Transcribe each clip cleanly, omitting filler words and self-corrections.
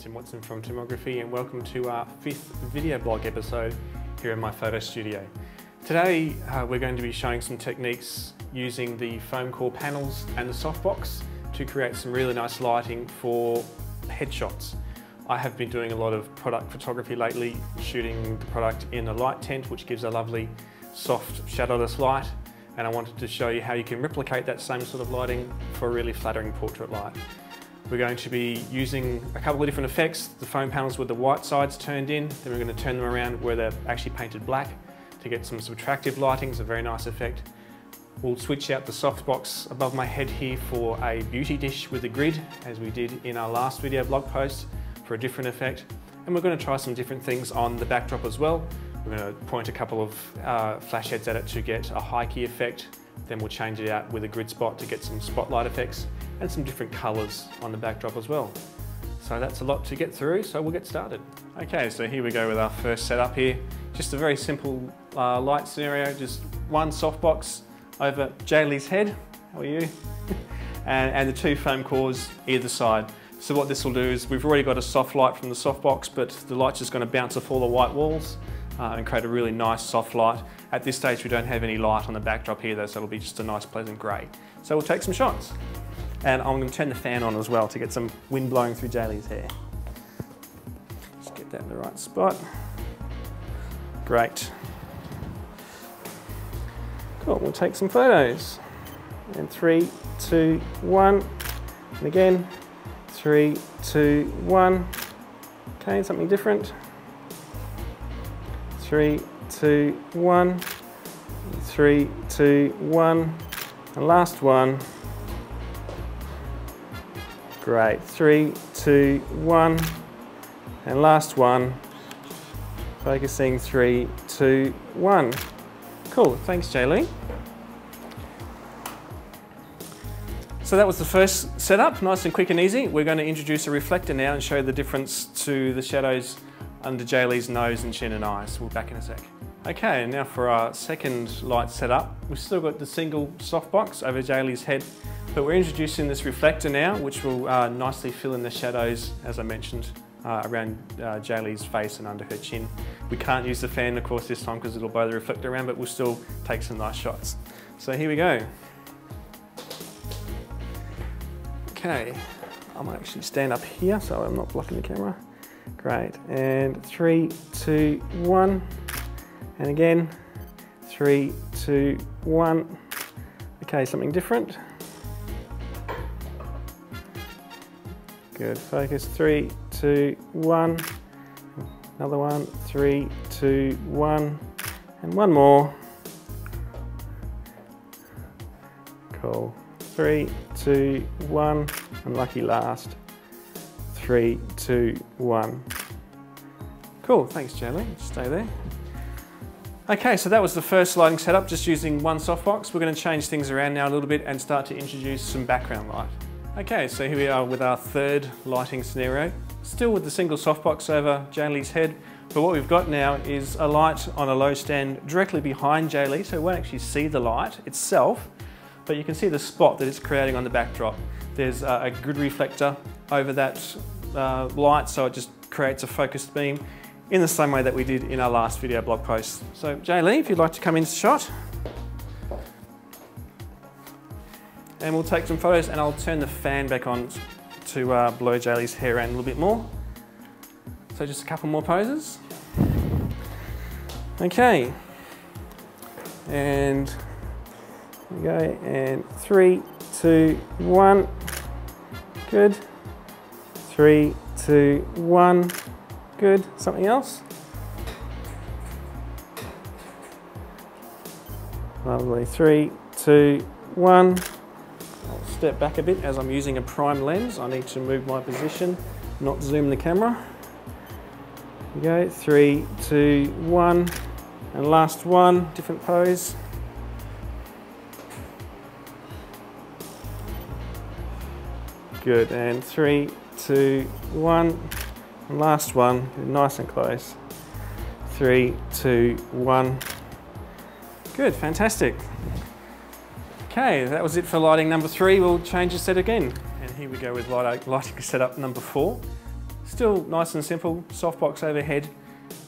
Tim Watson from Timography, and welcome to our 5th video blog episode here in my photo studio. Today we're going to be showing some techniques using the foam core panels and the softbox to create some really nice lighting for headshots. I have been doing a lot of product photography lately, shooting the product in a light tent which gives a lovely soft shadowless light, and I wanted to show you how you can replicate that same sort of lighting for a really flattering portrait light. We're going to be using a couple of different effects, the foam panels with the white sides turned in, then we're going to turn them around where they're actually painted black to get some subtractive lighting. It's a very nice effect. We'll switch out the softbox above my head here for a beauty dish with a grid, as we did in our last video blog post, for a different effect. And we're going to try some different things on the backdrop as well. We're going to point a couple of flash heads at it to get a high key effect. Then we'll change it out with a grid spot to get some spotlight effects and some different colours on the backdrop as well. So that's a lot to get through, so we'll get started. Okay, so here we go with our first setup here. Just a very simple light scenario, just one softbox over Jaylee's head. How are you? and the two foam cores either side. So what this will do is we've already got a soft light from the softbox, but the light's just going to bounce off all the white walls and create a really nice soft light. At this stage we don't have any light on the backdrop here though, so it'll be just a nice pleasant grey. So we'll take some shots. And I'm going to turn the fan on as well to get some wind blowing through Jaylee's hair. Just get that in the right spot. Great. Cool, we'll take some photos. And 3, 2, 1. And again, 3, 2, 1. Okay, something different. 3, 2, 1. 3, 2, 1. And last one. Great, 3, 2, 1, and last one, focusing 3, 2, 1. Cool, thanks Jaylee. So that was the first setup, nice and quick and easy. We're going to introduce a reflector now and show the difference to the shadows under Jaylee's nose and chin and eyes. We'll be back in a sec. Okay, now for our second light setup. We've still got the single softbox over Jaylee's head, but we're introducing this reflector now, which will nicely fill in the shadows, as I mentioned, around Jaylee's face and under her chin. We can't use the fan, of course, this time because it'll blow the reflector around, but we'll still take some nice shots. So here we go. Okay, I might actually stand up here so I'm not blocking the camera. Great, and 3, 2, 1. And again, 3, 2, 1. Okay, something different. Good, focus, 3, 2, 1. Another one, 3, 2, 1. And one more. Cool, 3, 2, 1. And lucky last. 3, 2, 1. Cool, thanks Jaylee, stay there. Okay, so that was the first lighting setup, just using one softbox. We're going to change things around now a little bit and start to introduce some background light. Okay, so here we are with our third lighting scenario. Still with the single softbox over Jaylee's head, but what we've got now is a light on a low stand directly behind Jaylee, so we won't actually see the light itself, but you can see the spot that it's creating on the backdrop. There's a grid reflector over that light, so it just creates a focused beam in the same way that we did in our last video blog post. So Jaylee, if you'd like to come into shot. And we'll take some photos, and I'll turn the fan back on to blow Jaylee's hair around a little bit more. So just a couple more poses. Okay. And here we go, and 3, 2, 1. Good. 3, 2, 1. Good. Something else? Lovely. 3, 2, 1. I'll step back a bit as I'm using a prime lens. I need to move my position, not zoom the camera. Here we go. 3, 2, 1. And last one, different pose. Good. And 3, 2, 1. And last one, nice and close. 3, 2, 1. Good, fantastic. Okay, that was it for lighting number 3. We'll change the set again. And here we go with lighting setup number 4. Still nice and simple, softbox overhead.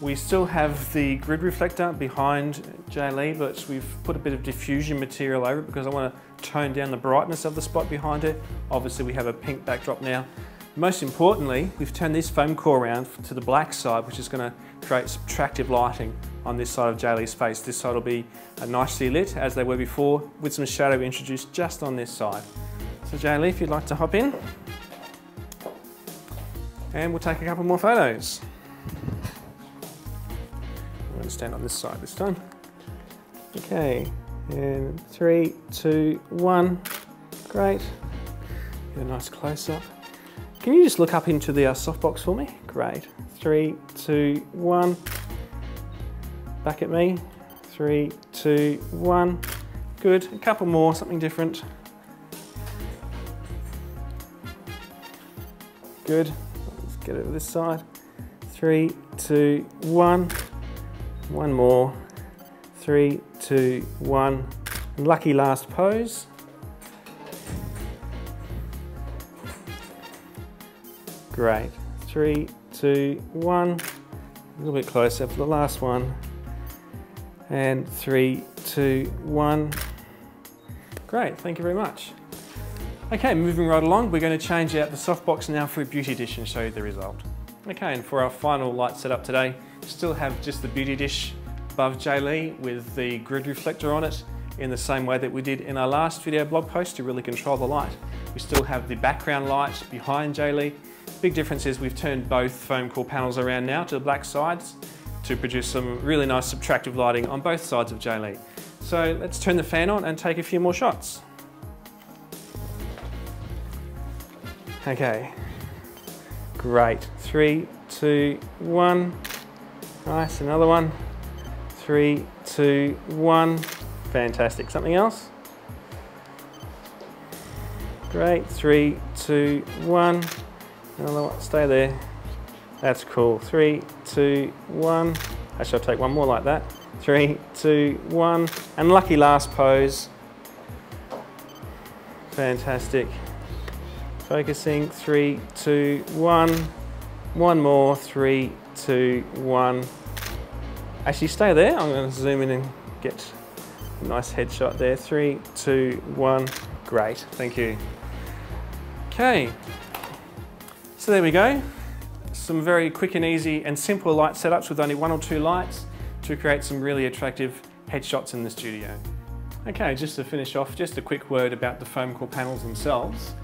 We still have the grid reflector behind Jaylee, but we've put a bit of diffusion material over it because I want to tone down the brightness of the spot behind it. Obviously we have a pink backdrop now. Most importantly, we've turned this foam core around to the black side, which is going to create subtractive lighting on this side of Jaylee's face. This side will be nicely lit as they were before, with some shadow introduced just on this side. So Jaylee, if you'd like to hop in, and we'll take a couple more photos. I'm going to stand on this side this time. Okay, and 3, 2, 1. Great. Get a nice close-up. Can you just look up into the softbox for me? Great. 3, 2, 1. Back at me. 3, 2, 1. Good. A couple more, something different. Good. Let's get it this side. 3, 2, 1. One more. 3, 2, 1. Lucky last pose. Great. 3, 2, 1. A little bit closer for the last one. And 3, 2, 1. Great, thank you very much. Okay, moving right along, we're going to change out the softbox now for a beauty dish and show you the result. Okay, and for our final light setup today, still have just the beauty dish above Jaylee with the grid reflector on it in the same way that we did in our last video blog post to really control the light. We still have the background light behind Jaylee. Big difference is we've turned both foam core panels around now to the black sides to produce some really nice subtractive lighting on both sides of Jaylee. So let's turn the fan on and take a few more shots. Okay, great. 3, 2, 1. Nice, another one. 3, 2, 1. Fantastic. Something else? Great. 3, 2, 1. Another one. Stay there. That's cool. 3, 2, 1. Actually, I'll take one more like that. 3, 2, 1. And lucky last pose. Fantastic. Focusing. 3, 2, 1. One more. 3, 2, 1. Actually, stay there. I'm going to zoom in and get a nice headshot there. 3, 2, 1. Great. Thank you. Okay. So there we go. Some very quick and easy and simple light setups with only 1 or 2 lights to create some really attractive headshots in the studio. Okay, just to finish off, just a quick word about the foam core panels themselves.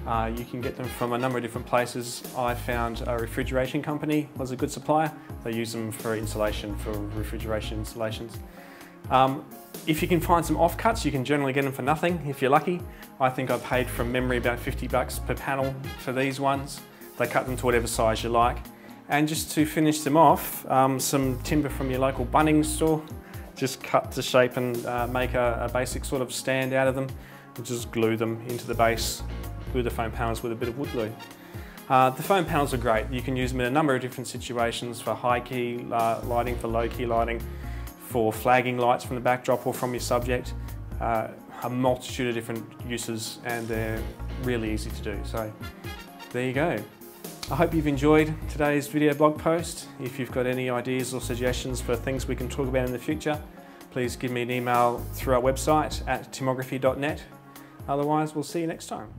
You can get them from a number of different places. I found a refrigeration company was a good supplier. They use them for insulation, for refrigeration installations. If you can find some offcuts, you can generally get them for nothing if you're lucky. I think I paid from memory about $50 per panel for these ones. They cut them to whatever size you like. And just to finish them off, some timber from your local Bunnings store. Just cut to shape and make a basic sort of stand out of them. And just glue them into the base. Glue the foam panels with a bit of wood glue. The foam panels are great. You can use them in a number of different situations for high key lighting, for low key lighting, for flagging lights from the backdrop or from your subject. A multitude of different uses, and they're really easy to do. So there you go. I hope you've enjoyed today's video blog post. If you've got any ideas or suggestions for things we can talk about in the future, please give me an email through our website at timography.net. Otherwise, we'll see you next time.